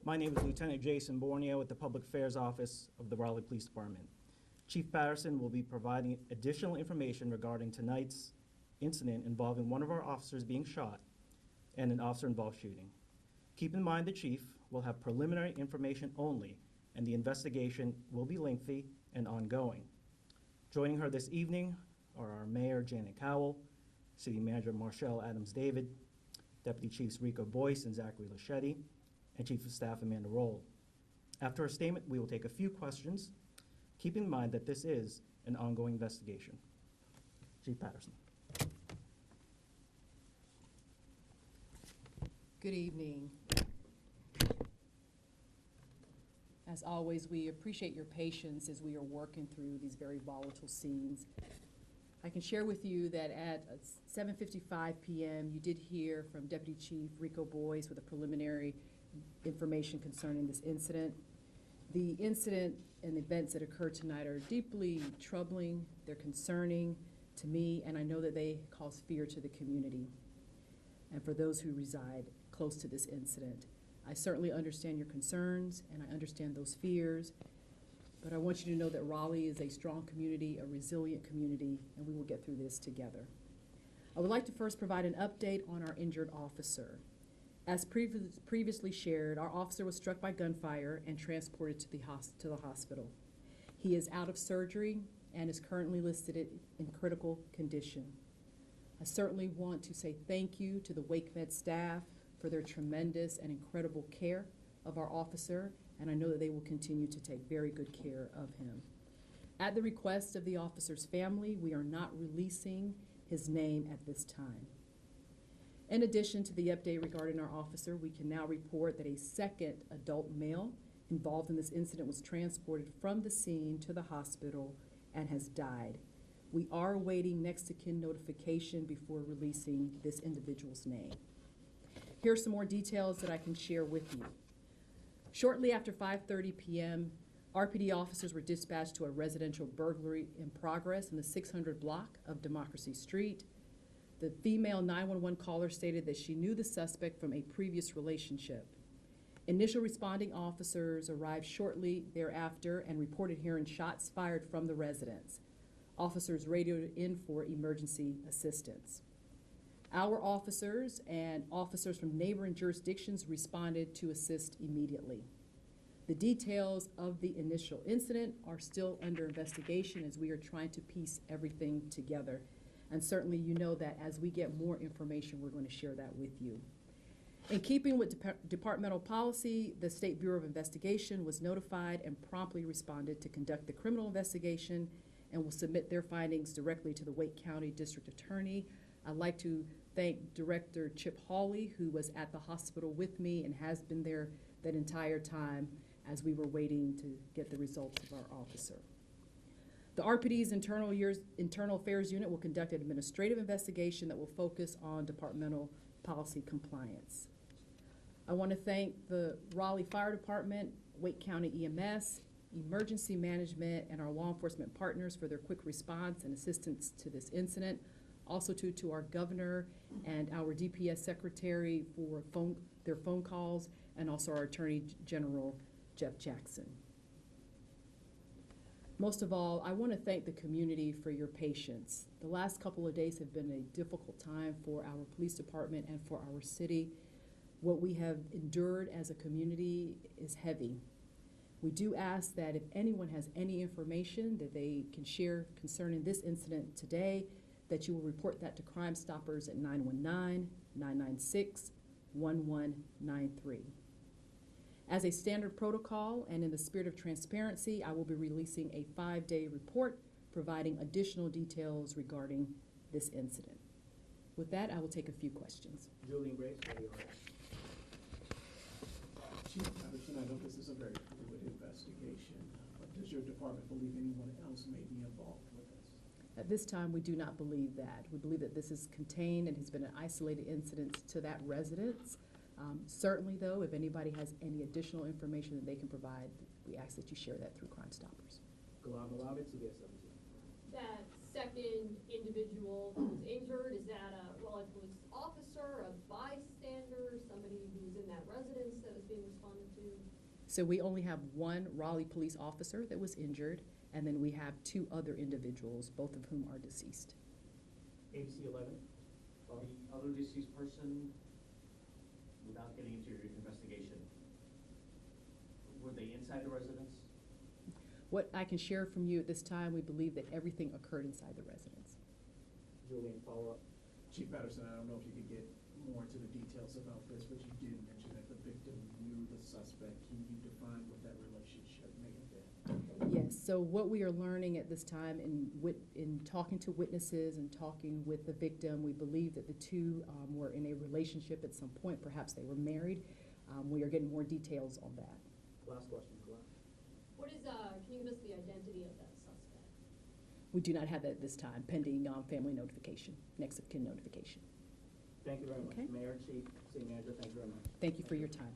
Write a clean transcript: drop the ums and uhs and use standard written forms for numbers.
My name is Lieutenant Jason Borneo with the Public Affairs Office of the Raleigh Police Department. Chief Patterson will be providing additional information regarding tonight's incident involving one of our officers being shot and an officer-involved shooting. Keep in mind the Chief will have preliminary information only, and the investigation will be lengthy and ongoing. Joining her this evening are our Mayor, Janet Cowell, City Manager Marshall Adams-David, Deputy Chiefs Rico Boyce and Zachary Laschetti, and Chief of Staff Amanda Roll. After her statement, we will take a few questions. Keep in mind that this is an ongoing investigation. Chief Patterson. Good evening. As always, we appreciate your patience as we are working through these very volatile scenes. I can share with you that at 7:55 p.m. you did hear from Deputy Chief Rico Boyce with a preliminary information concerning this incident. The incident and the events that occurred tonight are deeply troubling, they're concerning to me, and I know that they cause fear to the community and for those who reside close to this incident. I certainly understand your concerns and I understand those fears, but I want you to know that Raleigh is a strong community, a resilient community, and we will get through this together. I would like to first provide an update on our injured officer. As previously shared, our officer was struck by gunfire and transported to the hospital. He is out of surgery and is currently listed in critical condition. I certainly want to say thank you to the WakeMed staff for their tremendous and incredible care of our officer, and I know that they will continue to take very good care of him. At the request of the officer's family, we are not releasing his name at this time. In addition to the update regarding our officer, we can now report that a second adult male involved in this incident was transported from the scene to the hospital and has died. We are awaiting next of kin notification before releasing this individual's name. Here are some more details that I can share with you. Shortly after 5:30 p.m., RPD officers were dispatched to a residential burglary in progress in the 600 block of Democracy Street. The female 911 caller stated that she knew the suspect from a previous relationship. Initial responding officers arrived shortly thereafter and reported hearing shots fired from the residence. Officers radioed in for emergency assistance. Our officers and officers from neighboring jurisdictions responded to assist immediately. The details of the initial incident are still under investigation as we are trying to piece everything together. And certainly you know that as we get more information, we're going to share that with you. In keeping with departmental policy, the State Bureau of Investigation was notified and promptly responded to conduct the criminal investigation and will submit their findings directly to the Wake County District Attorney. I'd like to thank Director Chip Hawley, who was at the hospital with me and has been there that entire time as we were waiting to get the results of our officer. The RPD's Internal Affairs Unit will conduct an administrative investigation that will focus on departmental policy compliance. I want to thank the Raleigh Fire Department, Wake County EMS, Emergency Management, and our law enforcement partners for their quick response and assistance to this incident. Also to our governor and our DPS secretary for their phone calls, and also our Attorney General, Jeff Jackson. Most of all, I want to thank the community for your patience. The last couple of days have been a difficult time for our police department and for our city. What we have endured as a community is heavy. We do ask that if anyone has any information that they can share concerning this incident today, that you will report that to Crime Stoppers at 919-996-1193. As a standard protocol and in the spirit of transparency, I will be releasing a 5-day report providing additional details regarding this incident. With that, I will take a few questions. Julian Grace, where you are. Chief Patterson, I know this is a very fluid investigation, but does your department believe anyone else may be involved with this? At this time, we do not believe that. We believe that this is contained and has been an isolated incident to that residence. Certainly, though, if anybody has any additional information that they can provide, we ask that you share that through Crime Stoppers. That second individual who was injured, is that a Raleigh police officer, a bystander, somebody who was in that residence that was being responded to? So we only have one Raleigh police officer that was injured, and then we have 2 other individuals, both of whom are deceased. ABC 11? The other deceased person, without getting into your investigation, were they inside the residence? What I can share from you at this time, we believe that everything occurred inside the residence. Julian, follow-up. Chief Patterson, I don't know if you could get more into the details about this, but you did mention that the victim knew the suspect. Can you define what that relationship may have been? Yes, so what we are learning at this time in talking to witnesses and talking with the victim, we believe that the 2 were in a relationship at some point. Perhaps they were married. We are getting more details on that. Last question, Glenn. What is, can you give us the identity of that suspect? We do not have that at this time, pending family notification, next of kin notification. Thank you very much. Okay. Mayor, Chief, City Manager, thank you very much. Thank you for your time.